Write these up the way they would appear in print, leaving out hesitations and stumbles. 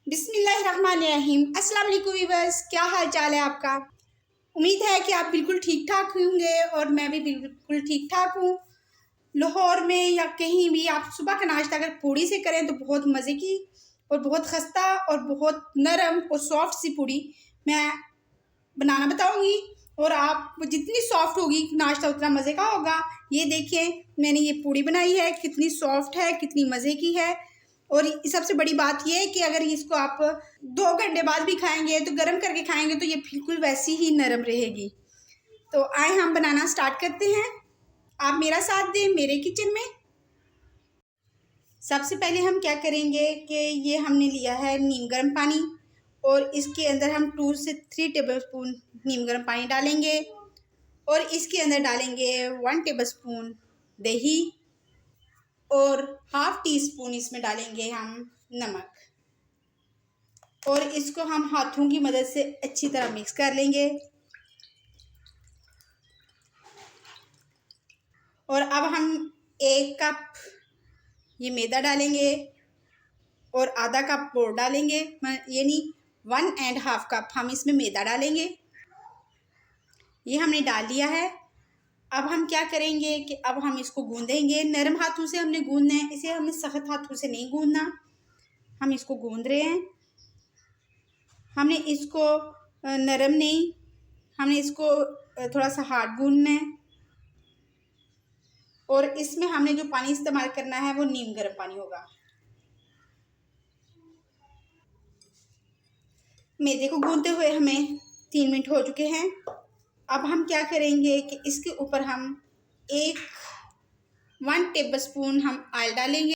बिस्मिल्लाहिर्रहमानिर्रहीम। अस्सलाम वालेकुम व्यूअर्स, क्या हाल चाल है आपका। उम्मीद है कि आप बिल्कुल ठीक ठाक होंगे और मैं भी बिल्कुल ठीक ठाक हूँ। लाहौर में या कहीं भी आप सुबह का नाश्ता अगर पूड़ी से करें तो बहुत मज़े की और बहुत खस्ता और बहुत नरम और सॉफ्ट सी पूड़ी मैं बनाना बताऊंगी। और आप जितनी सॉफ्ट होगी नाश्ता उतना मज़े का होगा। ये देखिए मैंने ये पूड़ी बनाई है, कितनी सॉफ्ट है, कितनी मज़े की है। और सबसे बड़ी बात ये है कि अगर इसको आप 2 घंटे बाद भी खाएंगे तो गर्म करके खाएंगे तो ये बिल्कुल वैसी ही नरम रहेगी। तो आए हम बनाना स्टार्ट करते हैं। आप मेरा साथ दें मेरे किचन में। सबसे पहले हम क्या करेंगे कि ये हमने लिया है नीम गर्म पानी और इसके अंदर हम 2 से 3 टेबलस्पून नीम गर्म पानी डालेंगे और इसके अंदर डालेंगे 1 टेबलस्पून दही और ½ टीस्पून इसमें डालेंगे हम नमक और इसको हम हाथों की मदद से अच्छी तरह मिक्स कर लेंगे। और अब हम 1 कप ये मैदा डालेंगे और आधा कप बोर डालेंगे, यानी 1.5 कप हम इसमें मैदा डालेंगे। ये हमने डाल दिया है। अब हम क्या करेंगे कि अब हम इसको गूंदेंगे। नरम हाथों से हमने गूंदना है, इसे हमने सख्त हाथों से नहीं गूंदना। हम इसको गूंद रहे हैं। हमने इसको नरम नहीं, हमने इसको थोड़ा सा हार्ड गूंदना है। और इसमें हमने जो पानी इस्तेमाल करना है वो नीम गर्म पानी होगा। मैदे को गूंदते हुए हमें 3 मिनट हो चुके हैं। अब हम क्या करेंगे कि इसके ऊपर हम 1 टेबलस्पून हम ऑयल डालेंगे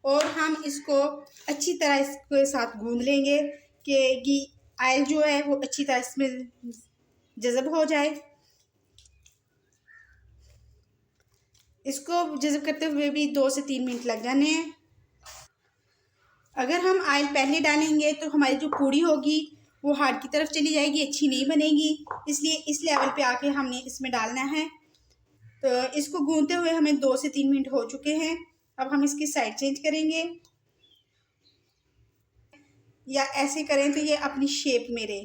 और हम इसको अच्छी तरह इसके साथ गूंद लेंगे कि ऑयल जो है वो अच्छी तरह इसमें जज़ब हो जाए। इसको जज़ब करते हुए भी 2 से 3 मिनट लग जाने हैं। अगर हम ऑयल पहले डालेंगे तो हमारी जो पूड़ी होगी वो हार्ड की तरफ चली जाएगी, अच्छी नहीं बनेगी। इसलिए इस लेवल पे आके हमने इसमें डालना है। तो इसको गूंदते हुए हमें 2 से 3 मिनट हो चुके हैं। अब हम इसकी साइड चेंज करेंगे या ऐसे करें तो ये अपनी शेप में रहे,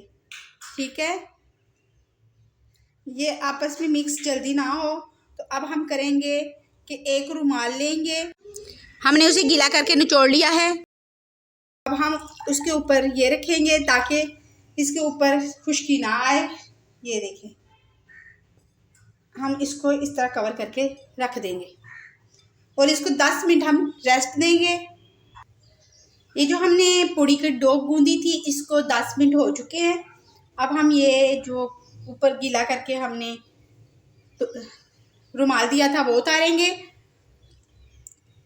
ठीक है। ये आपस में मिक्स जल्दी ना हो। तो अब हम करेंगे कि एक रुमाल लेंगे, हमने उसे गीला करके निचोड़ लिया है। अब हम उसके ऊपर ये रखेंगे ताकि इसके ऊपर खुश्की ना आए। ये देखें, हम इसको इस तरह कवर करके रख देंगे और इसको 10 मिनट हम रेस्ट देंगे। ये जो हमने पूड़ी की डो गूंदी थी इसको 10 मिनट हो चुके हैं। अब हम ये जो ऊपर गीला करके हमने तो रुमाल दिया था वो उतारेंगे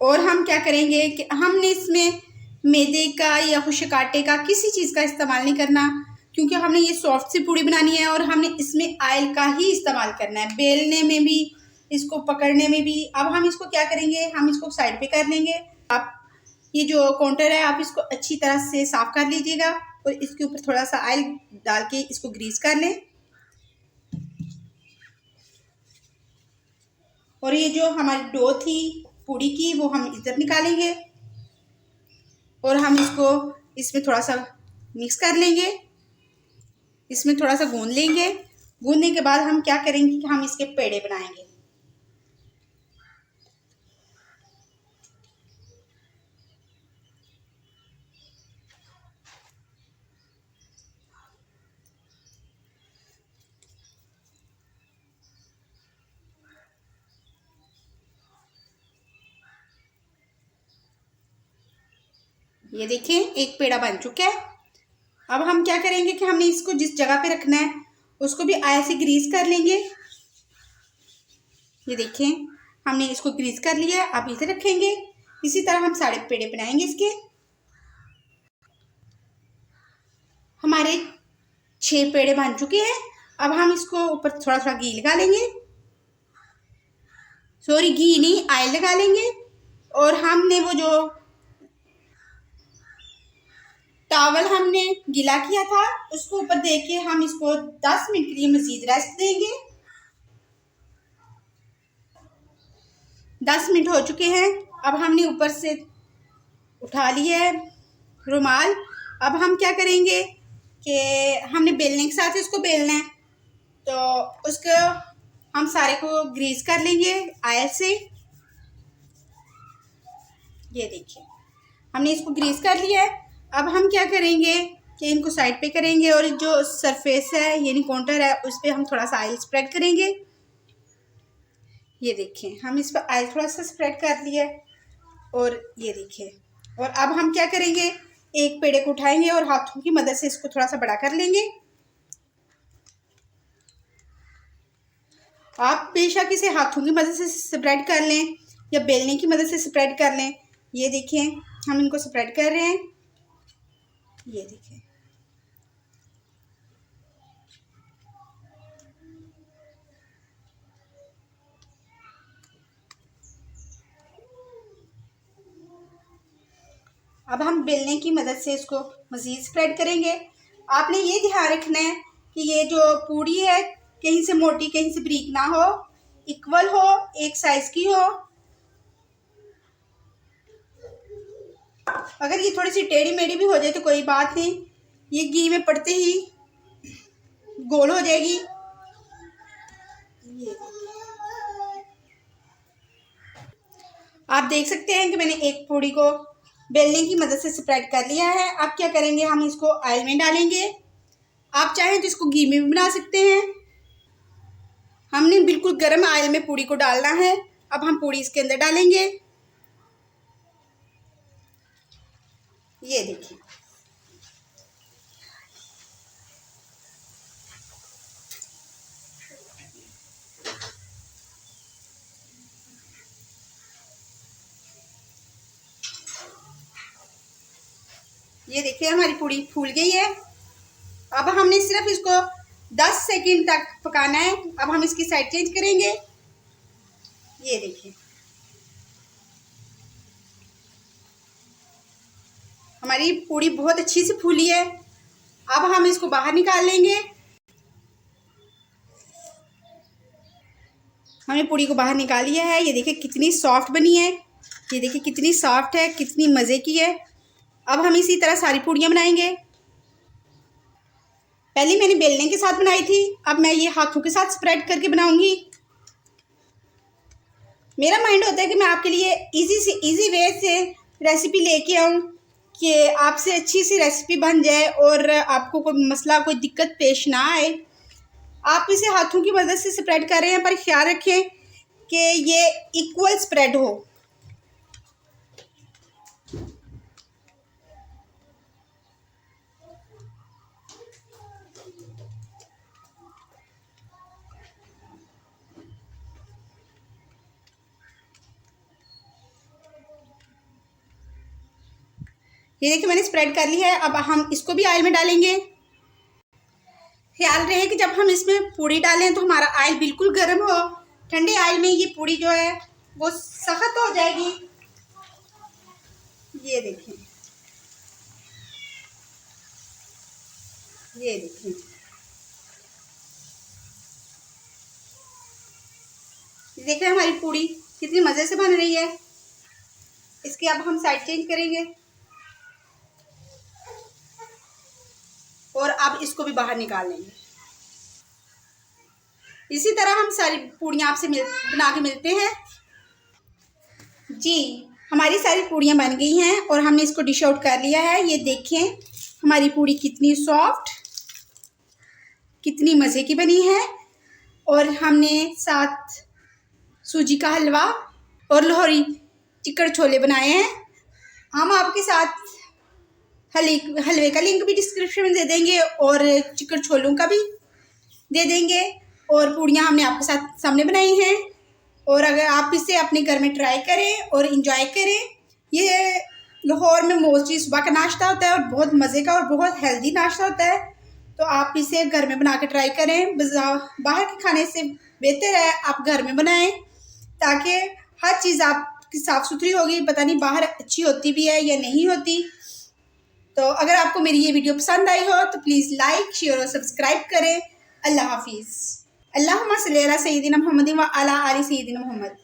और हम क्या करेंगे कि हमने इसमें मैदे का या खुशक आटे का किसी चीज़ का इस्तेमाल नहीं करना, क्योंकि हमने ये सॉफ्ट सी पूड़ी बनानी है और हमने इसमें ऑयल का ही इस्तेमाल करना है, बेलने में भी, इसको पकड़ने में भी। अब हम इसको क्या करेंगे, हम इसको साइड पे कर लेंगे। आप ये जो काउंटर है आप इसको अच्छी तरह से साफ़ कर लीजिएगा और इसके ऊपर थोड़ा सा ऑयल डाल के इसको ग्रीस कर लें। और ये जो हमारी डो थी पूड़ी की वो हम इधर निकालेंगे और हम इसको इसमें थोड़ा सा मिक्स कर लेंगे, इसमें थोड़ा सा गूंद लेंगे। गूंदने के बाद हम क्या करेंगे कि हम इसके पेड़े बनाएंगे। ये देखें एक पेड़ा बन चुका है। अब हम क्या करेंगे कि हमने इसको जिस जगह पे रखना है उसको भी आयल से ग्रीस कर लेंगे। ये देखें हमने इसको ग्रीस कर लिया, अब इसे रखेंगे। इसी तरह हम सारे पेड़े बनाएंगे इसके। हमारे 6 पेड़े बन चुके हैं। अब हम इसको ऊपर थोड़ा थोड़ा घी लगा लेंगे, सॉरी घी नहीं ऑयल लगा लेंगे। और हमने वो जो टॉवल हमने गीला किया था उसको ऊपर दे के हम इसको 10 मिनट के लिए मजीद रेस्ट देंगे। 10 मिनट हो चुके हैं। अब हमने ऊपर से उठा लिया है रुमाल। अब हम क्या करेंगे कि हमने बेलने के साथ इसको बेलना है, तो उसको हम सारे को ग्रीस कर लेंगे ऑयल से। ये देखिए हमने इसको ग्रीस कर लिया है। अब हम क्या करेंगे कि इनको साइड पे करेंगे और जो सरफेस है यानी काउंटर है उस पर हम थोड़ा सा ऑयल स्प्रेड करेंगे। ये देखिए हम इस पर ऑयल थोड़ा सा स्प्रेड कर लिया है और ये देखिए। और अब हम क्या करेंगे, एक पेड़े को उठाएंगे और हाथों की मदद से इसको थोड़ा सा बड़ा कर लेंगे। आप बेशक इसे हाथों की मदद से स्प्रेड कर लें या बेलने की मदद से स्प्रेड कर लें। ये देखिए हम इनको स्प्रेड कर रहे हैं। ये देखिए अब हम बेलने की मदद से इसको मज़ीद स्प्रेड करेंगे। आपने ये ध्यान रखना है कि ये जो पूड़ी है कहीं से मोटी कहीं से बारीक ना हो, इक्वल हो, एक साइज की हो। अगर ये थोड़ी सी टेढ़ी मेढ़ी भी हो जाए तो कोई बात नहीं, ये घी में पड़ते ही गोल हो जाएगी। ये आप देख सकते हैं कि मैंने एक पूड़ी को बेलने की मदद से स्प्रेड कर लिया है। अब क्या करेंगे, हम इसको ऑयल में डालेंगे। आप चाहें तो इसको घी में भी बना सकते हैं। हमने बिल्कुल गर्म ऑयल में पूड़ी को डालना है। अब हम पूड़ी इसके अंदर डालेंगे। ये देखिए ये देखिए हमारी पूड़ी फूल गई है। अब हमने सिर्फ इसको 10 सेकंड तक पकाना है। अब हम इसकी साइड चेंज करेंगे। ये देखिए हमारी पूड़ी बहुत अच्छी से फूली है। अब हम इसको बाहर निकाल लेंगे। हमने पूड़ी को बाहर निकाल लिया है। ये देखिए कितनी सॉफ्ट बनी है। ये देखिए कितनी सॉफ्ट है, कितनी मज़े की है। अब हम इसी तरह सारी पूड़ियाँ बनाएंगे। पहले मैंने बेलने के साथ बनाई थी, अब मैं ये हाथों के साथ स्प्रेड करके बनाऊंगी। मेरा माइंड होता है कि मैं आपके लिए इजी वे से रेसिपी लेके आऊँ कि आपसे अच्छी सी रेसिपी बन जाए और आपको कोई मसला कोई दिक्कत पेश ना आए। आप इसे हाथों की मदद से स्प्रेड कर रहे हैं, पर ख्याल रखें कि ये इक्वल स्प्रेड हो। ये देखिए मैंने स्प्रेड कर ली है। अब हम इसको भी ऑयल में डालेंगे। ख्याल रहे कि जब हम इसमें पूड़ी डालें तो हमारा ऑयल बिल्कुल गर्म हो। ठंडे ऑयल में ये पूड़ी जो है वो सख्त हो जाएगी। ये देखिए ये देखिए देखिए हमारी पूड़ी कितनी मज़े से बन रही है। इसकी अब हम साइड चेंज करेंगे और अब इसको भी बाहर निकाल लेंगे। इसी तरह हम सारी पूड़ियाँ आपसे बना के मिलते हैं। जी हमारी सारी पूड़ियाँ बन गई हैं और हमने इसको डिश आउट कर लिया है। ये देखें हमारी पूड़ी कितनी सॉफ्ट, कितनी मज़े की बनी है। और हमने साथ सूजी का हलवा और लाहौरी चिकन छोले बनाए हैं। हम आपके साथ हलवे का लिंक भी डिस्क्रिप्शन में दे देंगे और चिकन छोलों का भी दे देंगे। और पूड़ियाँ हमने आपके साथ सामने बनाई हैं। और अगर आप इसे अपने घर में ट्राई करें और इंजॉय करें। ये लाहौर में मोस्टली सुबह का नाश्ता होता है और बहुत मज़े का और बहुत हेल्दी नाश्ता होता है। तो आप इसे घर में बना के ट्राई करें। बाहर के खाने से बेहतर है आप घर में बनाएं, ताकि हर चीज़ आपकी साफ़ सुथरी होगी। पता नहीं बाहर अच्छी होती भी है या नहीं होती। तो अगर आपको मेरी ये वीडियो पसंद आई हो तो प्लीज़ लाइक शेयर और सब्सक्राइब करें। अल्लाह हाफिज़। अल्लाहुम्मा सल्ली अला सय्यिदिना मुहम्मदिन व अला आलि सय्यिदिना मुहम्मद।